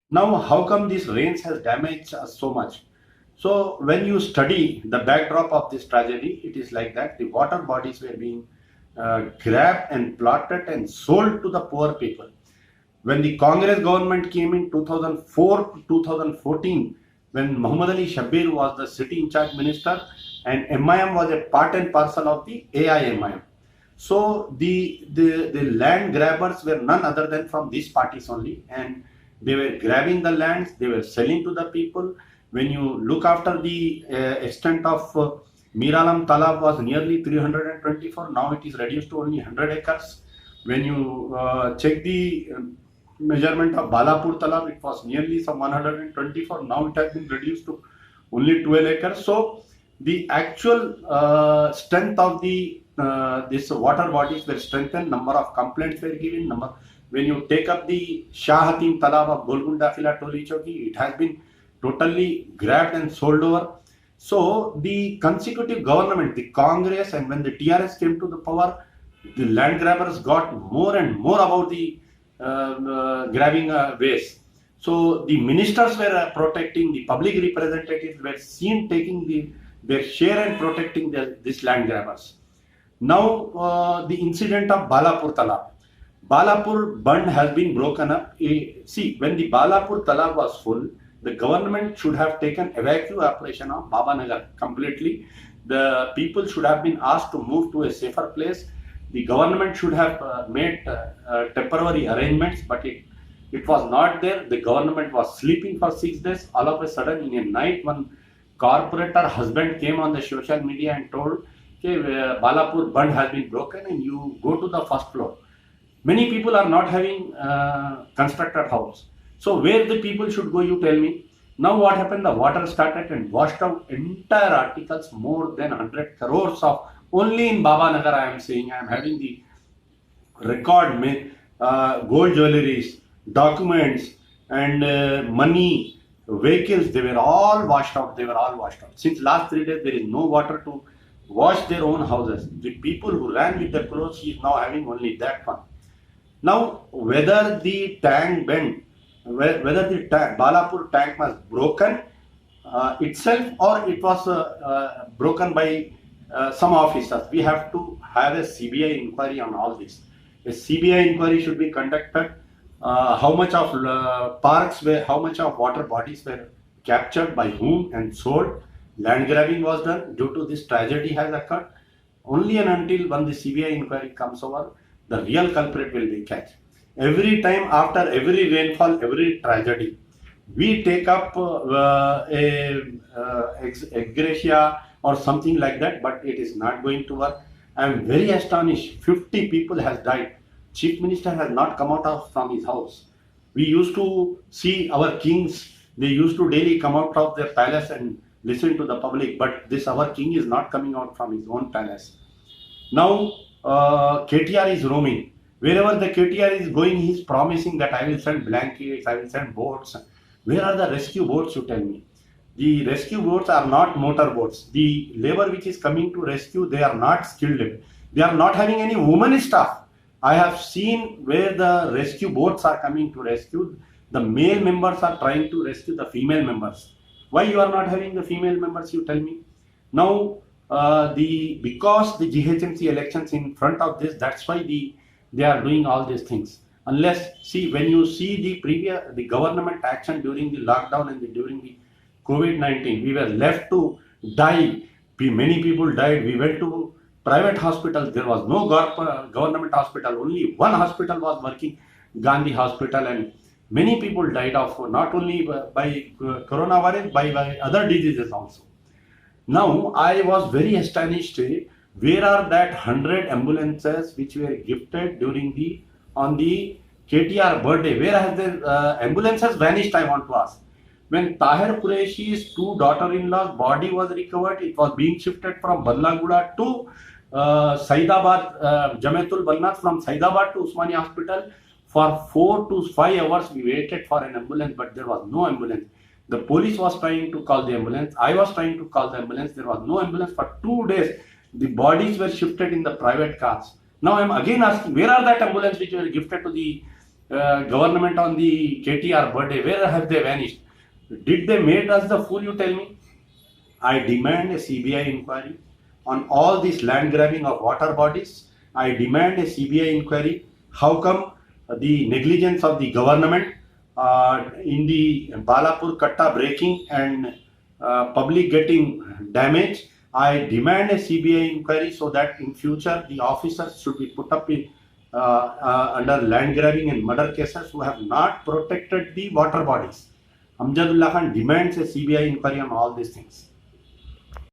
Now, how come this rains has damaged us so much? So, when you study the backdrop of this tragedy, it is like that the water bodies were being grabbed and plotted and sold to the poor people. When the Congress government came in 2004 to 2014, when Muhammad Ali Shabir was the city in charge minister and MIM was a part and parcel of the AIMIM. So the land grabbers were none other than from these parties only, and they were grabbing the lands, they were selling to the people. When you look after the extent of Miralam Talab was nearly 324, now it is reduced to only 100 acres. When you check the measurement of Balapur Talab, it was nearly some 124, now it has been reduced to only 12 acres. So the actual strength of the this water bodies were strengthened, number of complaints were given, when you take up the Shah Hatim Talab of Golgunda Fila Toli Choki, it has been totally grabbed and sold over. So the consecutive government, the Congress, and when the TRS came to the power, the land grabbers got more and more about the grabbing ways. So the ministers were protecting, the public representatives were seen taking their share and protecting these land grabbers. Now the incident of Balapur Talab. Balapur Bund has been broken up. See, when the Balapur Talab was full, the government should have taken evacuation operation of Babanagar completely. The people should have been asked to move to a safer place. The government should have made temporary arrangements, but it was not there. The government was sleeping for 6 days. All of a sudden, in a night, one corporator husband came on the social media and told, okay, Balapur Bund has been broken and you go to the first floor. Many people are not having constructed house. So where the people should go, you tell me. Now what happened? The water started and washed out entire articles, more than 100 crores of, only in Baba Nagar I am saying, I am having the record, gold jewelries, documents, and money, vehicles, they were all washed out. They were all washed out. Since last 3 days, there is no water to wash their own houses. The people who ran with their clothes is now having only that one. Now, whether the tank bent, whether the Balapur tank was broken itself or it was broken by some officers, we have to have a CBI inquiry on all this. A CBI inquiry should be conducted. How much of parks were, how much of water bodies were captured by whom and sold. Land grabbing was done due to this tragedy has occurred. Only and until when the CBI inquiry comes over, the real culprit will be catched. Every time after every rainfall, every tragedy, we take up ex gratia or something like that, but it is not going to work. I am very astonished. 50 people has died. Chief Minister has not come out from his house. We used to see our kings. They used to daily come out of their palace and listen to the public. But this our king is not coming out from his own palace. Now KTR is roaming. Wherever the KTR is going, he is promising that I will send blankets, I will send boats. Where are the rescue boats, you tell me? The rescue boats are not motor boats. The labor which is coming to rescue, they are not skilled labor. They are not having any woman staff. I have seen where the rescue boats are coming to rescue. The male members are trying to rescue the female members. Why you are not having the female members, you tell me? Now, because the GHMC elections in front of this, that's why they are doing all these things. Unless, see, when you see the government action during the lockdown and during the COVID-19, we were left to die. Many people died. We went to private hospitals. There was no government hospital. Only one hospital was working, Gandhi Hospital, and many people died of not only by coronavirus, by other diseases also. Now, I was very astonished. Where are that 100 ambulances which were gifted on the KTR birthday? Where has the ambulances vanished? I want to ask. When Tahir Qureshi's two daughter-in-law's body was recovered, it was being shifted from Ballaguda to Saidabad, Jamatul Balnath, from Saidabad to Usmania Hospital. For 4 to 5 hours, we waited for an ambulance, but there was no ambulance. The police was trying to call the ambulance. I was trying to call the ambulance. There was no ambulance for 2 days. The bodies were shifted in the private cars. Now I am again asking, where are that ambulance which were gifted to the government on the KTR birthday, where have they vanished? Did they made us the fool, you tell me? I demand a CBI inquiry on all this land grabbing of water bodies. I demand a CBI inquiry. How come the negligence of the government in the Balapur Katta breaking and public getting damage? I demand a CBI inquiry so that in future the officers should be put up in, under land grabbing and murder cases who have not protected the water bodies. Amjadullah Khan demands a CBI inquiry on all these things.